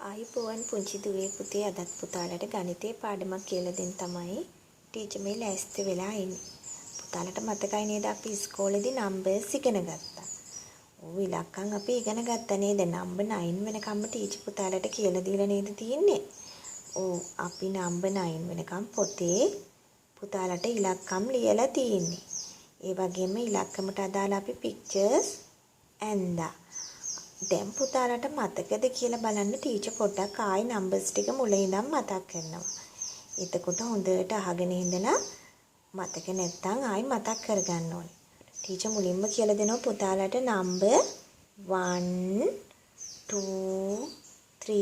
ආයිබෝවන් පුංචි දුවේ පුතේ අදත් පුතාලට ගණිතේ පාඩමක් කියලා දෙන්න තමයි ටීචර් මේ ලෑස්ති වෙලා ඉන්නේ. පුතාලට මතකයි නේද අපි ඉස්කෝලේදී නම්බර්ස් ඉගෙන ගත්තා. ඔව් ඉලක්කම් අපි ඉගෙන ගත්තා නේද? නම්බර් 9 වෙනකම්ම ටීචර් පුතාලට කියලා දීලා නේද තියෙන්නේ? ඔව් අපි නම්බර් 9 වෙනකම් පොතේ පුතාලට ඉලක්කම් ලියලා තියෙන්නේ. ඒ වගේම ඉලක්කමට අදාළ අපි පික්චර්ස් ඇන්දා. දැන් පුතාලට මතකද කියලා බලන්න ටීචර් පොඩ්ඩක් ආයි නම්බර්ස් ටික මුලින් ඉඳන් මතක් කරනවා. එතකොට හොඳට අහගෙන ඉඳලා මතක නැත්නම් ආයි මතක් කරගන්න ඕනේ. ටීචර් මුලින්ම කියලා දෙනවා පුතාලට number 1 2 3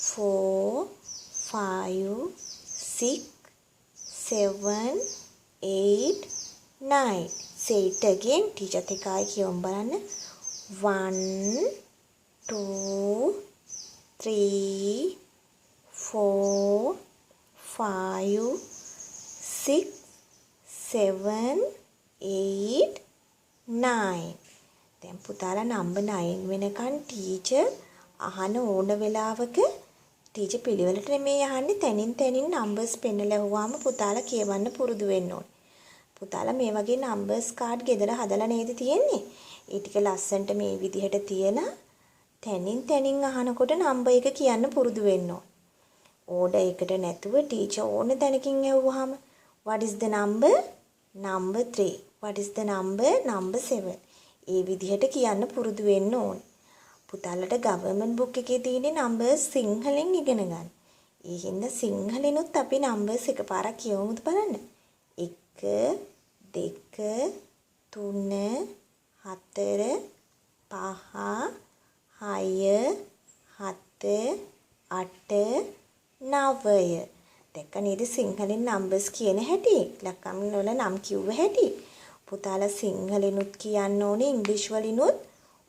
4 5 6 7 8 9. Say it again. Teacher එකයි කියවම් බලන්න. 1 2 3 4 5 6 7 8 9. දැන් පුතාලා නම්බර් 9 වෙනකන් ටීචර් අහන ඕන වෙලාවක ටීචර් පිළිවෙලට නෙමෙයි අහන්නේ තනින් තනින් නම්බර්ස් පෙන්නලා හුවාම පුතාලා කියවන්න පුරුදු වෙන්න ඕනේ. පුතාලා මේ වගේ නම්බර්ස් කාඩ් ගෙදර හදලා නේද තියෙන්නේ? ඒ ටික ලස්සන්ට මේ විදිහට තියලා තනින් අහනකොට නම්බර් එක කියන්න පුරුදු වෙන්න ඕන. ඕඩර් එකට නැතුව ටීචර් ඕන තැනකින් ඇහුවාම what is the number? number 3. what is the number? number 7. ඒ විදිහට කියන්න පුරුදු වෙන්න ඕන. පුතාලට ගවර්න්මන්ට් බුක් එකේ තියෙන නම්බර්ස් සිංහලෙන් ඉගෙන ගන්න. ඒ හින්දා සිංහලෙනුත් අපි නම්බර්ස් එකපාරක් කියවමුද බලන්න. 1 2 3 4 5 6 7 8 9. දැක්ක නේද සිංහලෙන් නම්බර්ස් කියන හැටි? ඉලක්කම් වල නම් කිව්ව හැටි. පුතාලා සිංහලෙනුත් කියන්න ඕනේ ඉංග්‍රීසි වලිනුත්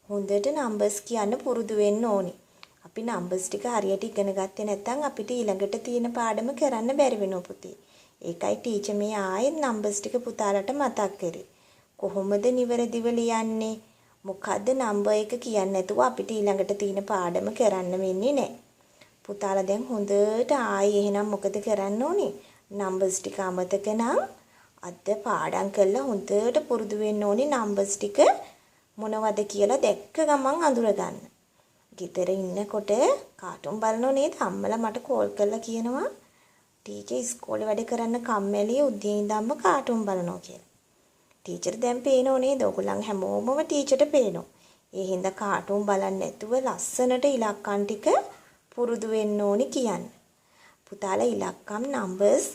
හොඳට නම්බර්ස් කියන්න පුරුදු වෙන්න ඕනේ. අපි නම්බර්ස් ටික හරියට ඉගෙන ගත්තේ නැත්නම් අපිට ඊළඟට තියෙන පාඩම කරන්න බැරි වෙනවා පුතේ. ඒකයි ටීචර් මේ ආයෙත් නම්බර්ස් ටික පුතාලට මතක් කරේ. කොහොමද නිවැරදිව ලියන්නේ? මොකද්ද නම්බර් එක කියන්නේ නැතුව අපිට ඊළඟට තියෙන පාඩම කරන්න වෙන්නේ නැහැ. පුතාලා දැන් හොඳට ආයෙ එහෙනම් මොකද කරන්න ඕනේ? නම්බර්ස් ටික අමතක නම් අද පාඩම් කරලා හොඳට පුරුදු වෙන්න ඕනේ නම්බර්ස් ටික මොනවද කියලා දැක්ක ගමන් අඳුර ගන්න. ගෙදර ඉන්නකොට කාටුන් බලනෝ නේද? අම්මලා මට කෝල් කරලා කියනවා ටීචර් ඉස්කෝලේ වැඩ කරන්න කම්මැලි උදේ ඉඳන්ම කාටුන් බලනවා කියලා. ටීචර් දැන් පේනෝ නේද? ඔයගොල්ලන් හැමෝමම ටීචර්ට පේනවා. ඒ හින්දා කාටුන් බලන්නේ නැතුව ලස්සනට ඉලක්කම් ටික පුරුදු වෙන්න ඕනි කියන්න. පුතාලා ඉලක්කම් නම්බර්ස්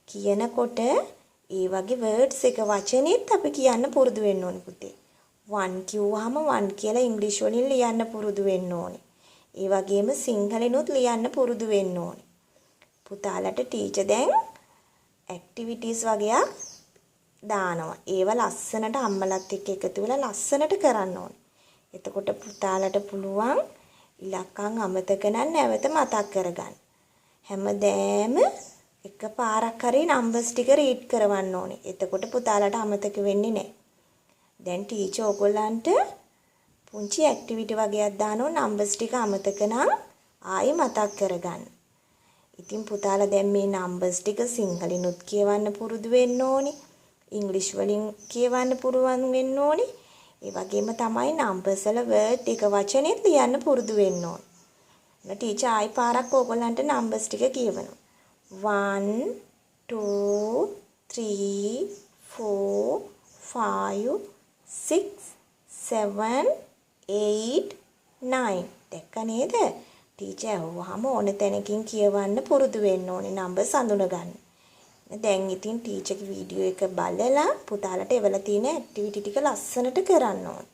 කියනකොට ඒ වගේ වර්ඩ්ස් එක වචනේත් අපි කියන්න පුරුදු වෙන්න ඕනි පුතේ. 1 කිව්වහම 1 කියලා ඉංග්‍රීසි වලින් ලියන්න පුරුදු වෙන්න ඕනි. ඒ වගේම සිංහලෙනුත් ලියන්න පුරුදු වෙන්න ඕනි. පුතාලට ටීචර් දැන් ඇක්ටිවිටීස් වගේක් දානවා. ඒව ලස්සනට අම්මලත් එක්ක එකතු වෙලා ලස්සනට කරන්න ඕනේ. එතකොට පුතාලට පුළුවන් ඉලක්කම් අමතක නැවත මතක් කරගන්න. හැමදෑම එකපාරක් හරි නම්බර්ස් ටික රීඩ් කරවන්න ඕනේ. එතකොට පුතාලට අමතක වෙන්නේ නැහැ. දැන් ටීචර් ඔයගොල්ලන්ට පුංචි ඇක්ටිවිටි වගේක් දානවා නම්බර්ස් ටික අමතක නම් ආයෙ මතක් කරගන්න. ඉතින් පුතාලා දැන් මේ නම්බර්ස් ටික සිංහලිනුත් කියවන්න පුරුදු වෙන්න ඕනේ. ඉංග්‍රීසි වලින් කියවන්න පුරුවන් වෙන්න ඕනේ. ඒ වගේම තමයි නම්බර්ස් වල වර්ඩ් එක වචනේත් ලියන්න පුරුදු වෙන්න ඕනේ. ටීචර් ආයි පාරක් ඕගොල්ලන්ට නම්බර්ස් ටික කියවනවා. 1 2 3 4 5 6 7 8 9. දැක්ක නේද? ටීචර් අහුවාම ඕන තැනකින් කියවන්න පුරුදු වෙන්න ඕනේ නම්බර්ස් අඳුන ගන්න. දැන් ඉතින් ටීචර්ගේ වීඩියෝ එක බලලා පුතාලට එවලා තියෙන ඇක්ටිවිටි ටික ලස්සනට කරන්න ඕනේ.